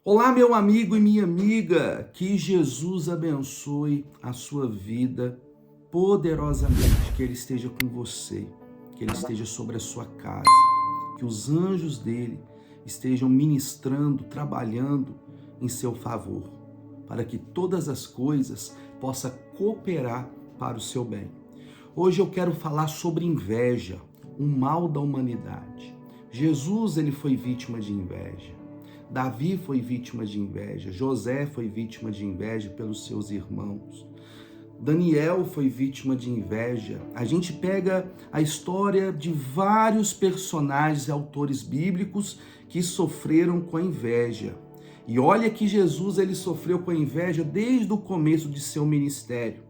Olá, meu amigo e minha amiga, que Jesus abençoe a sua vida poderosamente, que Ele esteja com você, que Ele esteja sobre a sua casa, que os anjos dele estejam ministrando, trabalhando em seu favor, para que todas as coisas possam cooperar para o seu bem. Hoje eu quero falar sobre inveja, um mal da humanidade. Jesus, ele foi vítima de inveja. Davi foi vítima de inveja, José foi vítima de inveja pelos seus irmãos, Daniel foi vítima de inveja. A gente pega a história de vários personagens e autores bíblicos que sofreram com a inveja. E olha que Jesus ele sofreu com a inveja desde o começo de seu ministério.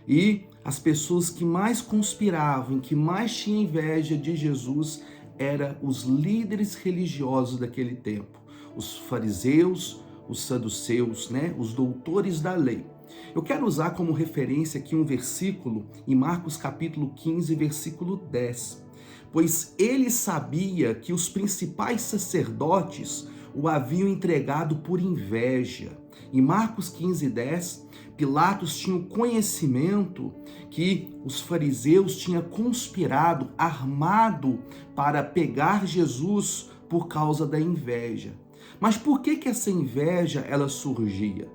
E as pessoas que mais conspiravam, que mais tinham inveja de Jesus, eram os líderes religiosos daquele tempo. Os fariseus, os saduceus, os doutores da lei. Eu quero usar como referência aqui um versículo em Marcos capítulo 15, versículo 10. Pois ele sabia que os principais sacerdotes o haviam entregado por inveja. Em Marcos 15, 10, Pilatos tinha o conhecimento que os fariseus tinham conspirado, armado para pegar Jesus por causa da inveja. Mas por que essa inveja ela surgia?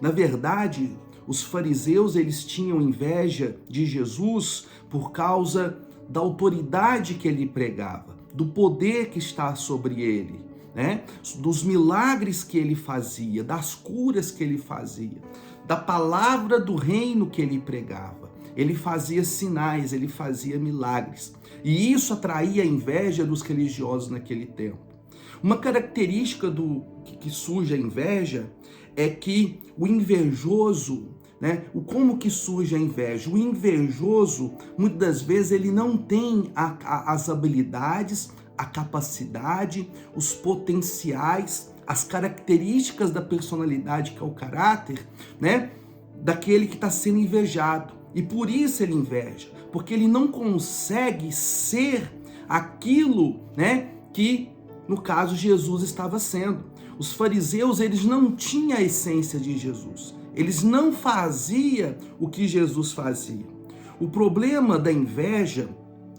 Na verdade, os fariseus eles tinham inveja de Jesus por causa da autoridade que ele pregava, do poder que está sobre ele, dos milagres que ele fazia, das curas que ele fazia, da palavra do reino que ele pregava. Ele fazia sinais, ele fazia milagres. E isso atraía a inveja dos religiosos naquele tempo. Uma característica que surge a inveja é que o invejoso, como que surge a inveja? O invejoso, muitas das vezes, ele não tem as habilidades, a capacidade, os potenciais, as características da personalidade, que é o caráter, daquele que está sendo invejado. E por isso ele inveja, porque ele não consegue ser aquilo, que no caso Jesus estava sendo. Os fariseus, eles não tinham a essência de Jesus. Eles não faziam o que Jesus fazia. O problema da inveja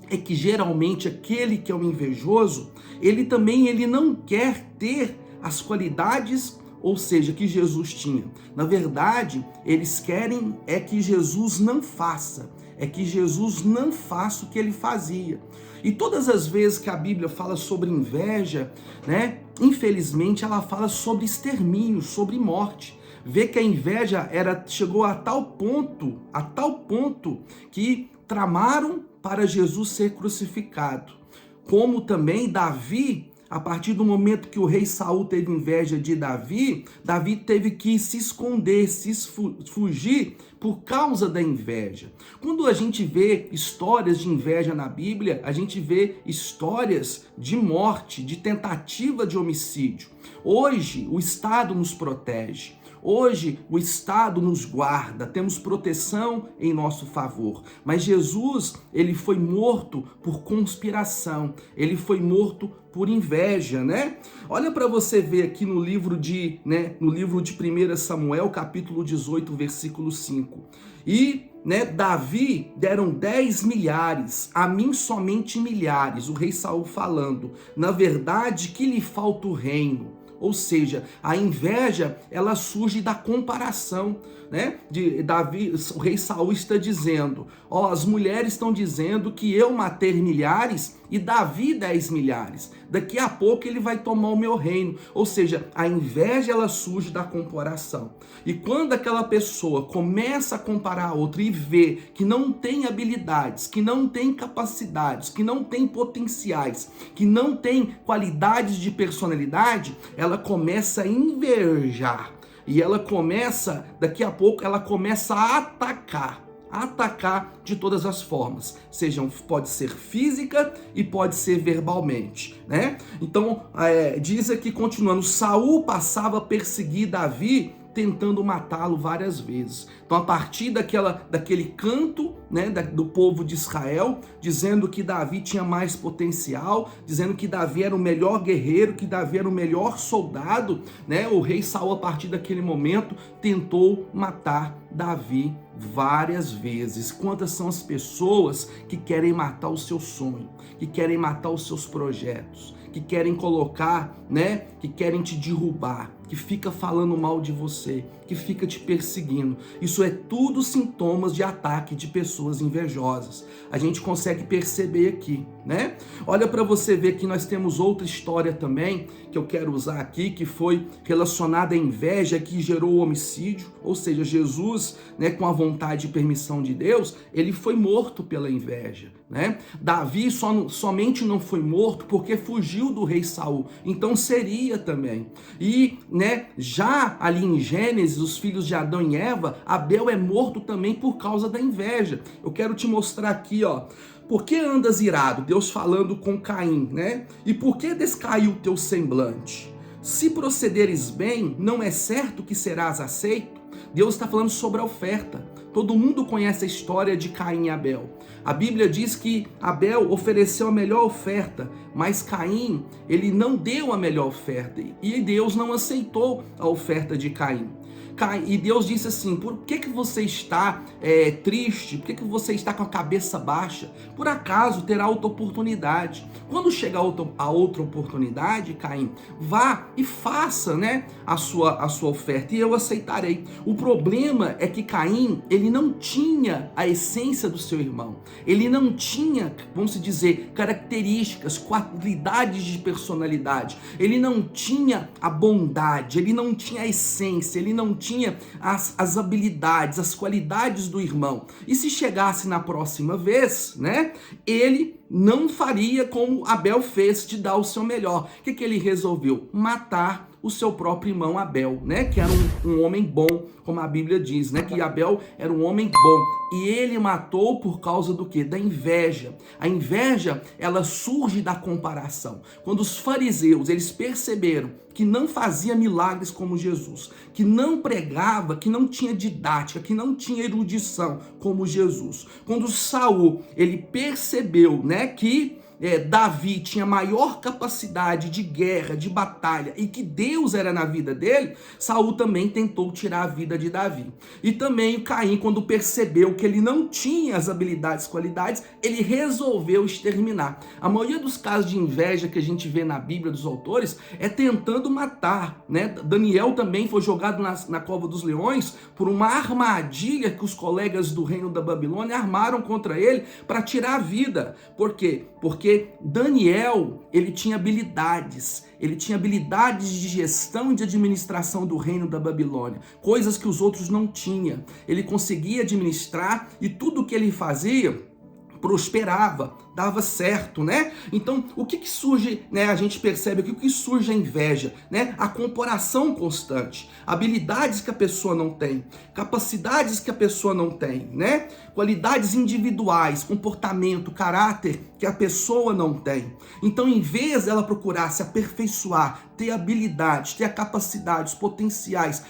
é que geralmente aquele que é o invejoso, ele não quer ter as qualidades, ou seja, que Jesus tinha. Na verdade, eles querem é que Jesus não faça. É que Jesus não faça o que ele fazia. E todas as vezes que a Bíblia fala sobre inveja, infelizmente ela fala sobre extermínio, sobre morte. Vê que a inveja chegou a tal ponto que tramaram para Jesus ser crucificado. Como também Davi, a partir do momento que o rei Saul teve inveja de Davi, Davi teve que se esconder, fugir por causa da inveja. Quando a gente vê histórias de inveja na Bíblia, a gente vê histórias de morte, de tentativa de homicídio. Hoje, o Estado nos protege. Hoje, o Estado nos guarda, temos proteção em nosso favor. Mas Jesus, ele foi morto por conspiração, ele foi morto por inveja, Olha para você ver aqui no livro de 1 Samuel, capítulo 18, versículo 5. E, Davi deram 10 milhares, a mim somente milhares, o rei Saul falando. Na verdade, que lhe falta o reino. Ou seja, a inveja, ela surge da comparação, de Davi, o rei Saul está dizendo, as mulheres estão dizendo que eu matei milhares e Davi 10 milhares. Daqui a pouco ele vai tomar o meu reino. Ou seja, a inveja, ela surge da comparação. E quando aquela pessoa começa a comparar a outra e vê que não tem habilidades, que não tem capacidades, que não tem potenciais, que não tem qualidades de personalidade, ela começa a invejar. E ela começa, daqui a pouco, ela começa a atacar de todas as formas, pode ser física e pode ser verbalmente, Então, diz aqui, continuando, Saul passava a perseguir Davi tentando matá-lo várias vezes. Então, a partir daquele canto, né, do povo de Israel, dizendo que Davi tinha mais potencial, dizendo que Davi era o melhor guerreiro, que Davi era o melhor soldado, né, o rei Saul, a partir daquele momento, tentou matar Davi várias vezes. Quantas são as pessoas que querem matar o seu sonho, que querem matar os seus projetos, que querem colocar, né, que querem te derrubar, que fica falando mal de você, que fica te perseguindo. Isso é tudo sintomas de ataque de pessoas invejosas. A gente consegue perceber aqui, né? Olha para você ver que nós temos outra história também, que eu quero usar aqui, que foi relacionada à inveja que gerou o homicídio, ou seja, Jesus, né, com a vontade e permissão de Deus, ele foi morto pela inveja, né? Davi somente não foi morto porque fugiu do rei Saul, então seria também. E, né, já ali em Gênesis, os filhos de Adão e Eva, Abel é morto também por causa da inveja. Eu quero te mostrar aqui, ó. Por que andas irado? Deus falando com Caim, né? E por que descaiu o teu semblante? Se procederes bem, não é certo que serás aceito? Deus está falando sobre a oferta. Todo mundo conhece a história de Caim e Abel. A Bíblia diz que Abel ofereceu a melhor oferta, mas Caim, ele não deu a melhor oferta. E Deus não aceitou a oferta de Caim. E Deus disse assim: por que você está triste? Por que você está com a cabeça baixa? Por acaso terá outra oportunidade. Quando chegar a outra oportunidade, Caim, vá e faça, né, a sua oferta e eu aceitarei. O problema é que Caim, ele não tinha a essência do seu irmão. Ele não tinha, vamos dizer, características, qualidades de personalidade. Ele não tinha a bondade, ele não tinha a essência, ele não tinha as habilidades, as qualidades do irmão. E se chegasse na próxima vez, né, ele não faria como Abel fez, de dar o seu melhor. O que ele resolveu? Matar o seu próprio irmão Abel, né, que era um homem bom, como a Bíblia diz, né, que Abel era um homem bom. E ele matou por causa do quê? Da inveja. A inveja, ela surge da comparação. Quando os fariseus, eles perceberam que não fazia milagres como Jesus, que não pregava, que não tinha didática, que não tinha erudição como Jesus. Quando Saul, ele percebeu, né, que Davi tinha maior capacidade de guerra, de batalha, e que Deus era na vida dele, Saul também tentou tirar a vida de Davi. E também o Caim, quando percebeu que ele não tinha as habilidades, qualidades, ele resolveu exterminar. A maioria dos casos de inveja que a gente vê na Bíblia dos autores é tentando matar, né? Daniel também foi jogado na cova dos leões por uma armadilha que os colegas do reino da Babilônia armaram contra ele para tirar a vida. Por quê? Porque Daniel, ele tinha habilidades de gestão e de administração do reino da Babilônia, coisas que os outros não tinham. Ele conseguia administrar e tudo que ele fazia prosperava, dava certo, né? Então, o que surge, né? A gente percebe que o que surge é a inveja, né? A comparação constante, habilidades que a pessoa não tem, capacidades que a pessoa não tem, né? Qualidades individuais, comportamento, caráter que a pessoa não tem. Então, em vez dela procurar se aperfeiçoar, ter habilidades, ter a capacidade, os potenciais,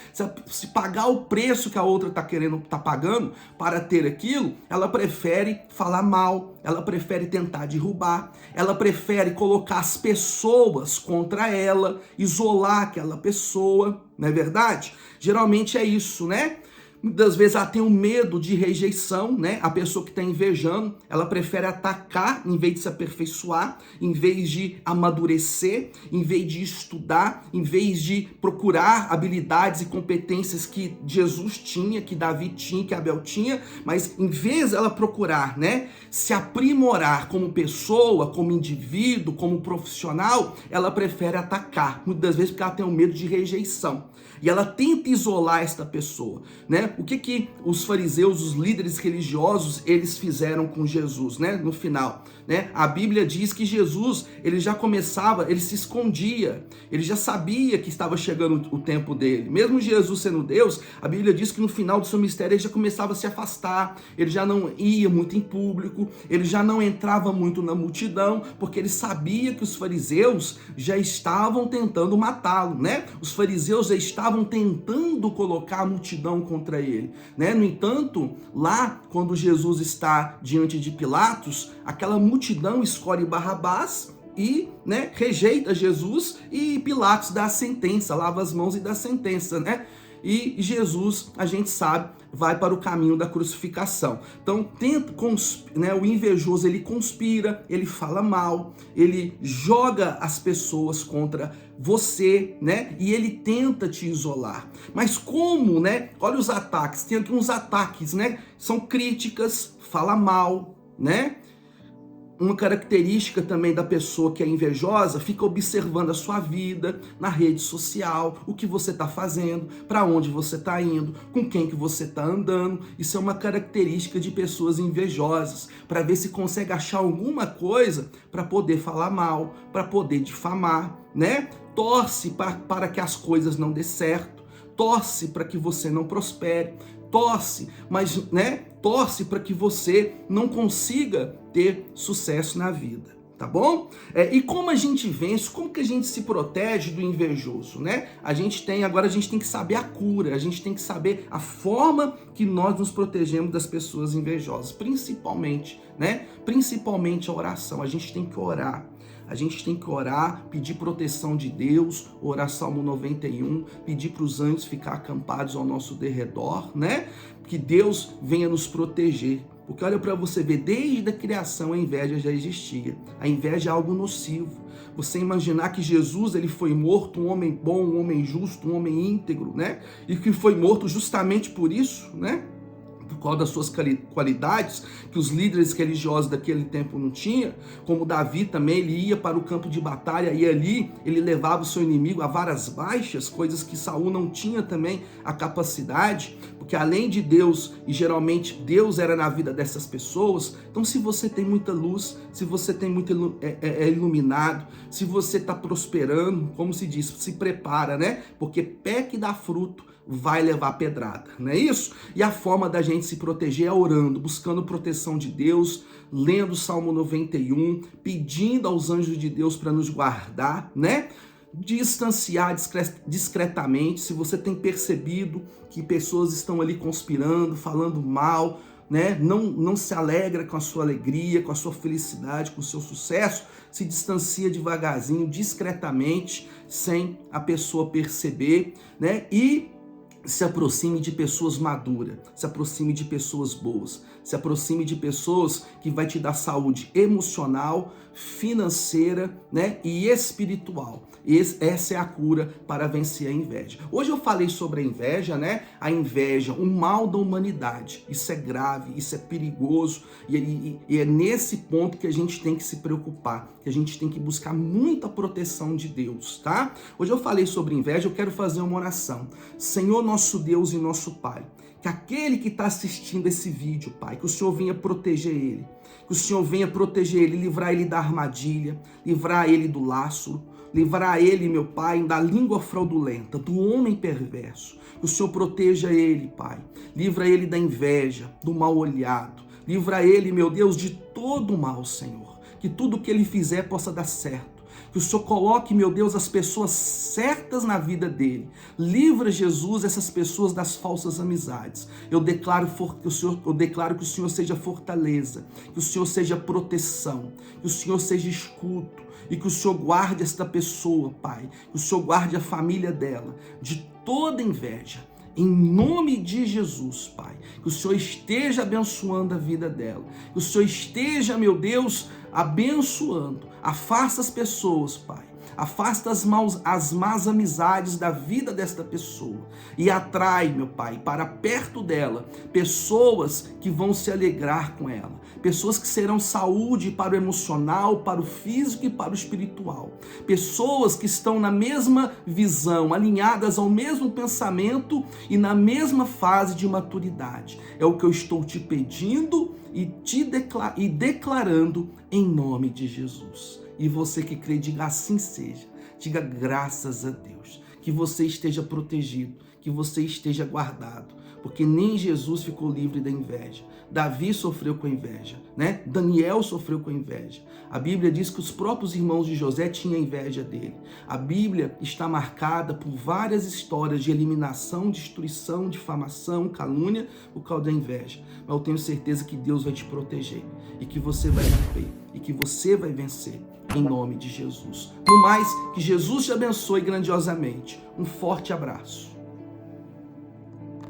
se pagar o preço que a outra tá pagando para ter aquilo, ela prefere falar mal, ela prefere tentar derrubar, ela prefere colocar as pessoas contra ela, isolar aquela pessoa, não é verdade? Geralmente é isso, né? Muitas vezes ela tem um medo de rejeição, né? A pessoa que está invejando, ela prefere atacar em vez de se aperfeiçoar, em vez de amadurecer, em vez de estudar, em vez de procurar habilidades e competências que Jesus tinha, que Davi tinha, que Abel tinha, mas em vez dela procurar, né, se aprimorar como pessoa, como indivíduo, como profissional, ela prefere atacar, muitas vezes porque ela tem um medo de rejeição. E ela tenta isolar esta pessoa, né? O que os fariseus, os líderes religiosos, eles fizeram com Jesus, né? No final, né? A Bíblia diz que Jesus, ele já começava, ele se escondia, ele já sabia que estava chegando o tempo dele. Mesmo Jesus sendo Deus, a Bíblia diz que no final do seu ministério ele já começava a se afastar, ele já não ia muito em público, ele já não entrava muito na multidão, porque ele sabia que os fariseus já estavam tentando matá-lo, né? Os fariseus já estavam tentando colocar a multidão contra ele, né? No entanto, lá, quando Jesus está diante de Pilatos, aquela multidão escolhe Barrabás e, né, rejeita Jesus, e Pilatos dá a sentença, lava as mãos e dá a sentença, né? E Jesus, a gente sabe, vai para o caminho da crucificação. Então, o invejoso, ele conspira, ele fala mal, ele joga as pessoas contra você, né? E ele tenta te isolar. Mas como, né? Olha os ataques, tem aqui uns ataques, né? São críticas, fala mal, né? Uma característica também da pessoa que é invejosa, fica observando a sua vida na rede social, o que você está fazendo, para onde você está indo, com quem que você está andando. Isso é uma característica de pessoas invejosas, para ver se consegue achar alguma coisa para poder falar mal, para poder difamar, né? Torce para que as coisas não dê certo, torce para que você não prospere, torce, mas, né? Torce para que você não consiga ter sucesso na vida, tá bom? E como a gente vence, como que a gente se protege do invejoso, né? Agora a gente tem que saber a cura, a gente tem que saber a forma que nós nos protegemos das pessoas invejosas, principalmente, né? Principalmente a oração, a gente tem que orar. A gente tem que orar, pedir proteção de Deus, orar Salmo 91, pedir para os anjos ficar acampados ao nosso derredor, né? Que Deus venha nos proteger. Porque olha para você ver, desde a criação a inveja já existia. A inveja é algo nocivo. Você imaginar que Jesus, ele foi morto, um homem bom, um homem justo, um homem íntegro, né? E que foi morto justamente por isso, né? Por causa das suas qualidades, que os líderes religiosos daquele tempo não tinham, como Davi também, ele ia para o campo de batalha e ali ele levava o seu inimigo a varas baixas, coisas que Saul não tinha também a capacidade, porque além de Deus, e geralmente Deus era na vida dessas pessoas. Então, se você tem muita luz, se você tem muito iluminado, se você está prosperando, como se diz, se prepara, né? Porque pé que dá fruto vai levar pedrada, não é isso? E a forma da gente se proteger é orando, buscando proteção de Deus, lendo o Salmo 91, pedindo aos anjos de Deus para nos guardar, né? Distanciar discretamente. Se você tem percebido que pessoas estão ali conspirando, falando mal, né? Não se alegra com a sua alegria, com a sua felicidade, com o seu sucesso, se distancia devagarzinho, discretamente, sem a pessoa perceber, né? E se aproxime de pessoas maduras, se aproxime de pessoas boas, se aproxime de pessoas que vai te dar saúde emocional, financeira, né, e espiritual. Essa é a cura para vencer a inveja. Hoje eu falei sobre a inveja, né? A inveja, o mal da humanidade. Isso é grave, isso é perigoso, e é nesse ponto que a gente tem que se preocupar, que a gente tem que buscar muita proteção de Deus, tá? Hoje eu falei sobre inveja, eu quero fazer uma oração. Senhor, nosso Deus e nosso Pai, que aquele que está assistindo esse vídeo, Pai, que o Senhor venha proteger ele, que o Senhor venha proteger ele, livrar ele da armadilha, livrar ele do laço, livrar ele, meu Pai, da língua fraudulenta, do homem perverso. Que o Senhor proteja ele, Pai, livra ele da inveja, do mal olhado, livra ele, meu Deus, de todo o mal, Senhor, que tudo que ele fizer possa dar certo. Que o Senhor coloque, meu Deus, as pessoas certas na vida dele. Livra, Jesus, essas pessoas das falsas amizades. Eu declaro que o Senhor seja fortaleza, que o Senhor seja proteção, que o Senhor seja escudo, e que o Senhor guarde esta pessoa, Pai. Que o Senhor guarde a família dela de toda inveja. Em nome de Jesus, Pai, que o Senhor esteja abençoando a vida dela, que o Senhor esteja, meu Deus, abençoando. Afasta as pessoas, Pai, Afasta as más amizades da vida desta pessoa e atrai, meu Pai, para perto dela pessoas que vão se alegrar com ela, pessoas que serão saúde para o emocional, para o físico e para o espiritual, pessoas que estão na mesma visão, alinhadas ao mesmo pensamento e na mesma fase de maturidade. É o que eu estou te pedindo e declarando em nome de Jesus. E você que crê, diga assim seja. Diga graças a Deus. Que você esteja protegido, que você esteja guardado, porque nem Jesus ficou livre da inveja. Davi sofreu com a inveja, né? Daniel sofreu com a inveja. A Bíblia diz que os próprios irmãos de José tinham inveja dele. A Bíblia está marcada por várias histórias de eliminação, destruição, difamação, calúnia por causa da inveja. Mas eu tenho certeza que Deus vai te proteger e que você vai romper e que você vai vencer em nome de Jesus. No mais, que Jesus te abençoe grandiosamente. Um forte abraço.